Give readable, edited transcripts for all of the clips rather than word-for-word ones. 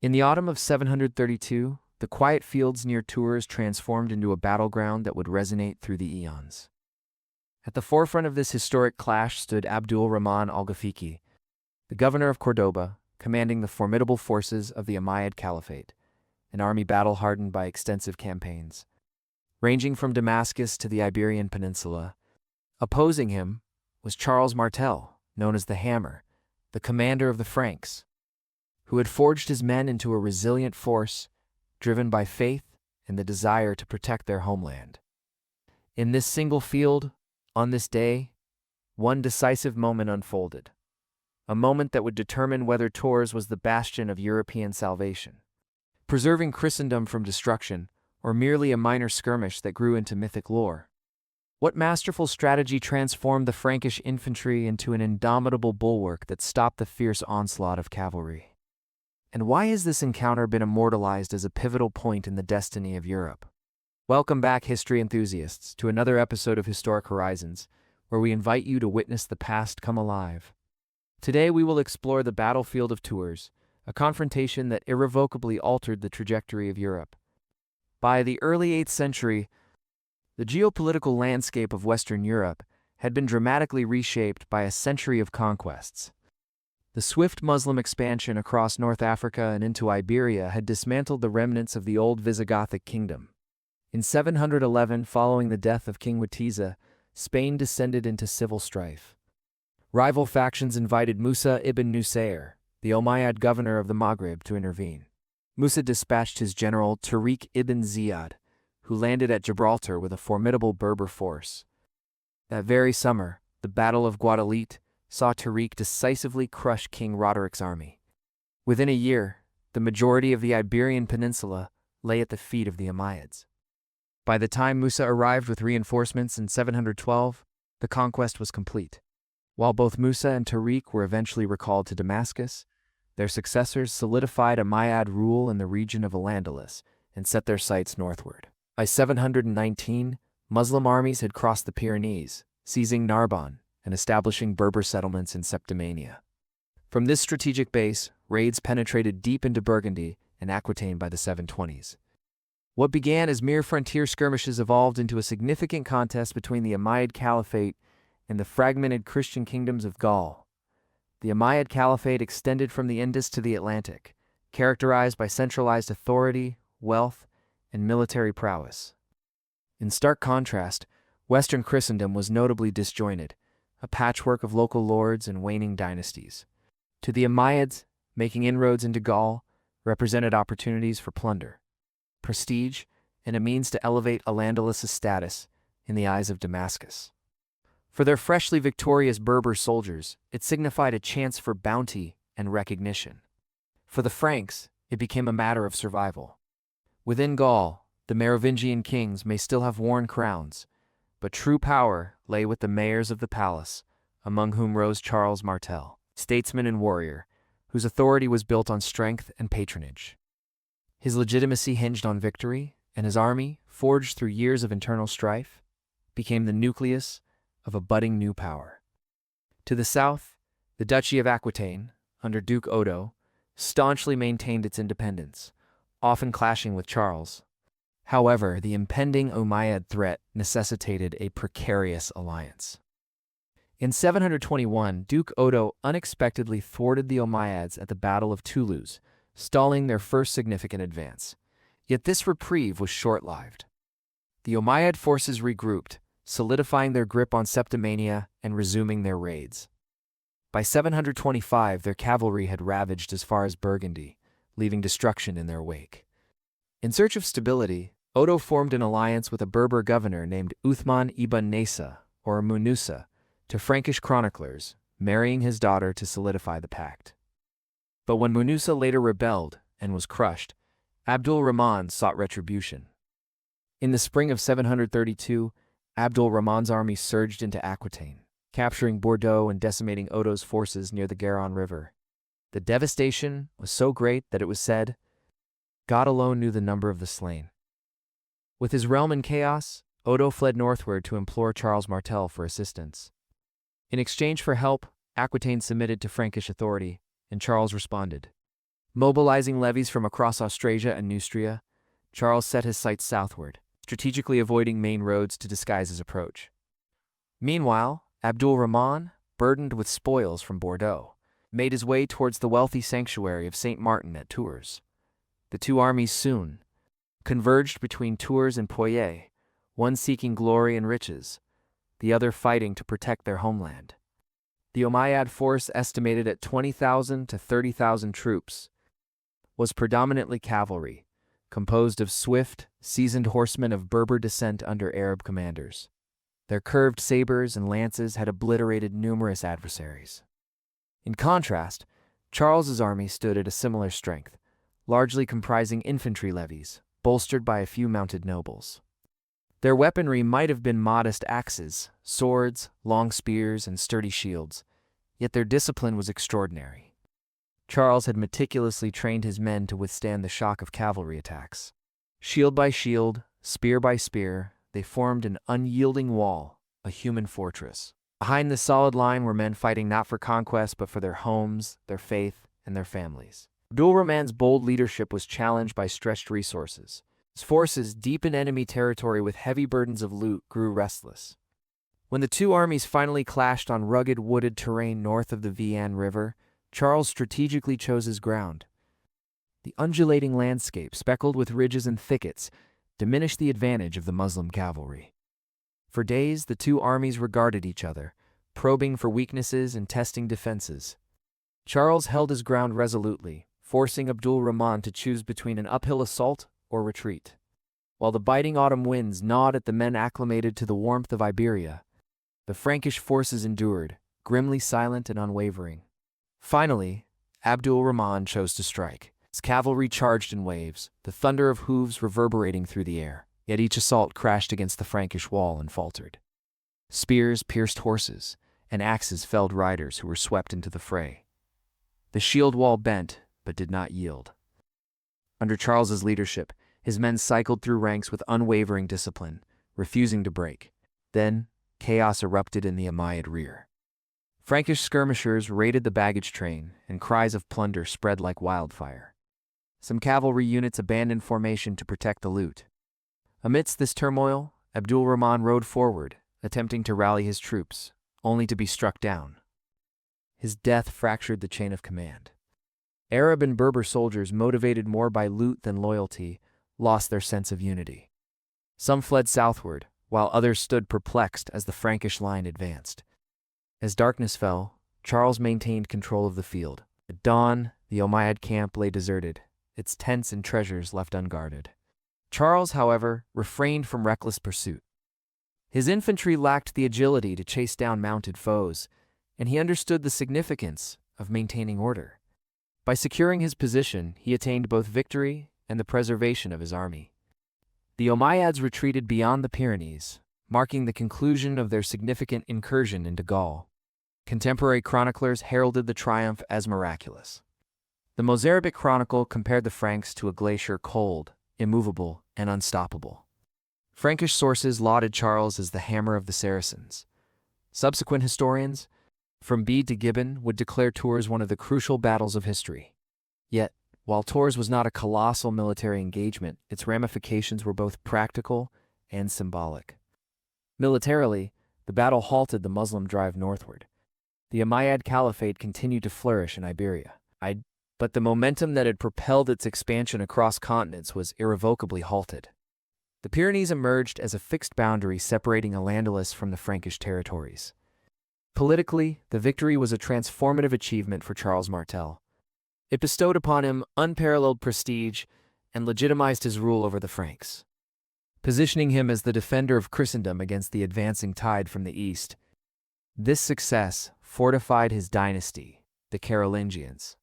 In the autumn of 732, the quiet fields near Tours transformed into a battleground that would resonate through the eons. At the forefront of this historic clash stood Abdul Rahman al-Ghafiqi, the governor of Cordoba, commanding the formidable forces of the Umayyad Caliphate, an army battle-hardened by extensive campaigns, ranging from Damascus to the Iberian Peninsula. Opposing him was Charles Martel, known as the Hammer, the commander of the Franks, who had forged his men into a resilient force, driven by faith and the desire to protect their homeland. In this single field, on this day, one decisive moment unfolded, a moment that would determine whether Tours was the bastion of European salvation, preserving Christendom from destruction, or merely a minor skirmish that grew into mythic lore. What masterful strategy transformed the Frankish infantry into an indomitable bulwark that stopped the fierce onslaught of cavalry? And why has this encounter been immortalized as a pivotal point in the destiny of Europe? Welcome back, history enthusiasts, to another episode of Historic Horizons, where we invite you to witness the past come alive. Today we will explore the battlefield of Tours, a confrontation that irrevocably altered the trajectory of Europe. By the early 8th century, the geopolitical landscape of Western Europe had been dramatically reshaped by a century of conquests. The swift Muslim expansion across North Africa and into Iberia had dismantled the remnants of the old Visigothic kingdom. In 711, following the death of King Witiza, Spain descended into civil strife. Rival factions invited Musa ibn Nusayr, the Umayyad governor of the Maghrib, to intervene. Musa dispatched his general Tariq ibn Ziyad, who landed at Gibraltar with a formidable Berber force. That very summer, the Battle of Guadalete saw Tariq decisively crush King Roderic's army. Within a year, the majority of the Iberian Peninsula lay at the feet of the Umayyads. By the time Musa arrived with reinforcements in 712, the conquest was complete. While both Musa and Tariq were eventually recalled to Damascus, their successors solidified Umayyad rule in the region of Al-Andalus and set their sights northward. By 719, Muslim armies had crossed the Pyrenees, seizing Narbonne and establishing Berber settlements in Septimania. From this strategic base, raids penetrated deep into Burgundy and Aquitaine by the 720s. What began as mere frontier skirmishes evolved into a significant contest between the Umayyad Caliphate and the fragmented Christian kingdoms of Gaul. The Umayyad Caliphate extended from the Indus to the Atlantic, characterized by centralized authority, wealth, and military prowess. In stark contrast, Western Christendom was notably disjointed, a patchwork of local lords and waning dynasties. To the Umayyads, making inroads into Gaul represented opportunities for plunder, prestige, and a means to elevate Al-Andalus's status in the eyes of Damascus. For their freshly victorious Berber soldiers, it signified a chance for bounty and recognition. For the Franks, it became a matter of survival. Within Gaul, the Merovingian kings may still have worn crowns, but true power lay with the mayors of the palace, among whom rose Charles Martel, statesman and warrior, whose authority was built on strength and patronage. His legitimacy hinged on victory, and his army, forged through years of internal strife, became the nucleus of a budding new power. To the south, the Duchy of Aquitaine, under Duke Odo, staunchly maintained its independence, often clashing with Charles. However, the impending Umayyad threat necessitated a precarious alliance. In 721, Duke Odo unexpectedly thwarted the Umayyads at the Battle of Toulouse, stalling their first significant advance. Yet this reprieve was short-lived. The Umayyad forces regrouped, solidifying their grip on Septimania and resuming their raids. By 725, their cavalry had ravaged as far as Burgundy, leaving destruction in their wake. In search of stability, Odo formed an alliance with a Berber governor named Uthman ibn Nasa, or Munusa, to Frankish chroniclers, marrying his daughter to solidify the pact. But when Munusa later rebelled and was crushed, Abdul Rahman sought retribution. In the spring of 732, Abdul Rahman's army surged into Aquitaine, capturing Bordeaux and decimating Odo's forces near the Garonne River. The devastation was so great that it was said, "God alone knew the number of the slain." With his realm in chaos, Odo fled northward to implore Charles Martel for assistance. In exchange for help, Aquitaine submitted to Frankish authority, and Charles responded. Mobilizing levies from across Austrasia and Neustria, Charles set his sights southward, strategically avoiding main roads to disguise his approach. Meanwhile, Abdul Rahman, burdened with spoils from Bordeaux, made his way towards the wealthy sanctuary of Saint Martin at Tours. The two armies soon converged between Tours and Poitiers, one seeking glory and riches, the other fighting to protect their homeland. The Umayyad force, estimated at 20,000 to 30,000 troops, was predominantly cavalry, composed of swift, seasoned horsemen of Berber descent under Arab commanders. Their curved sabers and lances had obliterated numerous adversaries. In contrast, Charles's army stood at a similar strength, largely comprising infantry levies, bolstered by a few mounted nobles. Their weaponry might have been modest axes, swords, long spears, and sturdy shields, yet their discipline was extraordinary. Charles had meticulously trained his men to withstand the shock of cavalry attacks. Shield by shield, spear by spear, they formed an unyielding wall, a human fortress. Behind this solid line were men fighting not for conquest but for their homes, their faith, and their families. Abdul Rahman's bold leadership was challenged by stretched resources. His forces, deep in enemy territory with heavy burdens of loot, grew restless. When the two armies finally clashed on rugged wooded terrain north of the Vienne River, Charles strategically chose his ground. The undulating landscape, speckled with ridges and thickets, diminished the advantage of the Muslim cavalry. For days, the two armies regarded each other, probing for weaknesses and testing defenses. Charles held his ground resolutely, forcing Abdul Rahman to choose between an uphill assault or retreat. While the biting autumn winds gnawed at the men acclimated to the warmth of Iberia, the Frankish forces endured, grimly silent and unwavering. Finally, Abdul Rahman chose to strike. His cavalry charged in waves, the thunder of hooves reverberating through the air, yet each assault crashed against the Frankish wall and faltered. Spears pierced horses, and axes felled riders who were swept into the fray. The shield wall bent, but did not yield. Under Charles's leadership, his men cycled through ranks with unwavering discipline, refusing to break. Then, chaos erupted in the Umayyad rear. Frankish skirmishers raided the baggage train, and cries of plunder spread like wildfire. Some cavalry units abandoned formation to protect the loot. Amidst this turmoil, Abdul Rahman rode forward, attempting to rally his troops, only to be struck down. His death fractured the chain of command. Arab and Berber soldiers, motivated more by loot than loyalty, lost their sense of unity. Some fled southward, while others stood perplexed as the Frankish line advanced. As darkness fell, Charles maintained control of the field. At dawn, the Umayyad camp lay deserted, its tents and treasures left unguarded. Charles, however, refrained from reckless pursuit. His infantry lacked the agility to chase down mounted foes, and he understood the significance of maintaining order. By securing his position, he attained both victory and the preservation of his army. The Umayyads retreated beyond the Pyrenees, marking the conclusion of their significant incursion into Gaul. Contemporary chroniclers heralded the triumph as miraculous. The Mozarabic chronicle compared the Franks to a glacier, cold, immovable, and unstoppable. Frankish sources lauded Charles as the hammer of the Saracens. Subsequent historians, from Bede to Gibbon, would declare Tours one of the crucial battles of history. Yet, while Tours was not a colossal military engagement, its ramifications were both practical and symbolic. Militarily, the battle halted the Muslim drive northward. The Umayyad Caliphate continued to flourish in Iberia, but the momentum that had propelled its expansion across continents was irrevocably halted. The Pyrenees emerged as a fixed boundary separating Al-Andalus from the Frankish territories. Politically, the victory was a transformative achievement for Charles Martel. It bestowed upon him unparalleled prestige and legitimized his rule over the Franks, positioning him as the defender of Christendom against the advancing tide from the east. This success fortified his dynasty, the Carolingians,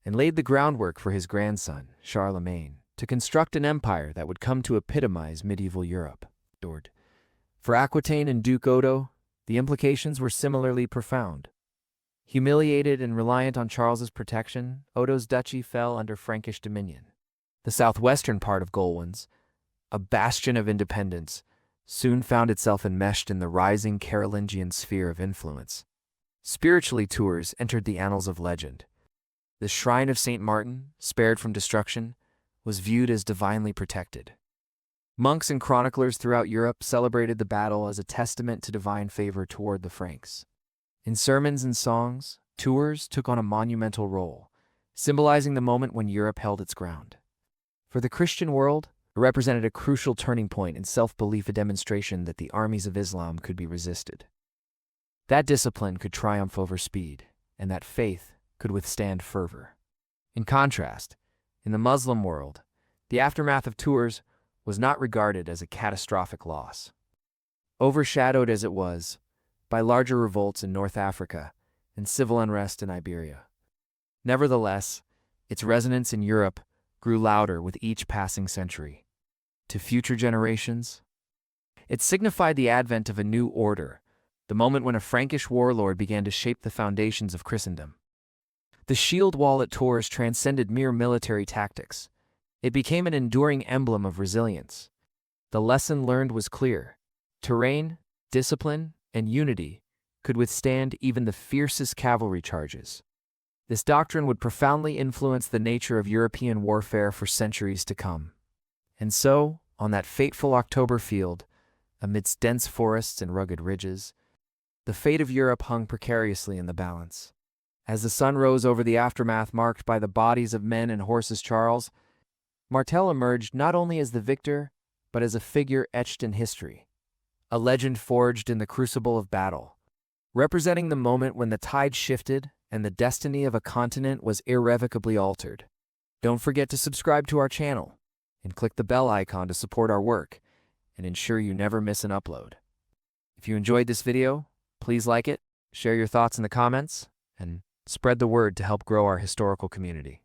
and laid the groundwork for his grandson, Charlemagne, to construct an empire that would come to epitomize medieval Europe. For Aquitaine and Duke Odo, the implications were similarly profound. Humiliated and reliant on Charles's protection, Odo's duchy fell under Frankish dominion. The southwestern part of Gaulois, a bastion of independence, soon found itself enmeshed in the rising Carolingian sphere of influence. Spiritually, Tours entered the annals of legend. The shrine of St. Martin, spared from destruction, was viewed as divinely protected. Monks and chroniclers throughout Europe celebrated the battle as a testament to divine favor toward the Franks. In sermons and songs, Tours took on a monumental role, symbolizing the moment when Europe held its ground. For the Christian world, it represented a crucial turning point in self-belief, a demonstration that the armies of Islam could be resisted. That discipline could triumph over speed, and that faith could withstand fervor. In contrast, in the Muslim world, the aftermath of Tours was not regarded as a catastrophic loss. Overshadowed as it was by larger revolts in North Africa and civil unrest in Iberia. Nevertheless, its resonance in Europe grew louder with each passing century. To future generations, it signified the advent of a new order, the moment when a Frankish warlord began to shape the foundations of Christendom. The shield wall at Tours transcended mere military tactics. It became an enduring emblem of resilience. The lesson learned was clear. Terrain, discipline, and unity could withstand even the fiercest cavalry charges. This doctrine would profoundly influence the nature of European warfare for centuries to come. And so, on that fateful October field, amidst dense forests and rugged ridges, the fate of Europe hung precariously in the balance. As the sun rose over the aftermath marked by the bodies of men and horses, Charles Martel emerged not only as the victor, but as a figure etched in history, a legend forged in the crucible of battle, representing the moment when the tide shifted and the destiny of a continent was irrevocably altered. Don't forget to subscribe to our channel and click the bell icon to support our work and ensure you never miss an upload. If you enjoyed this video, please like it, share your thoughts in the comments, and spread the word to help grow our historical community.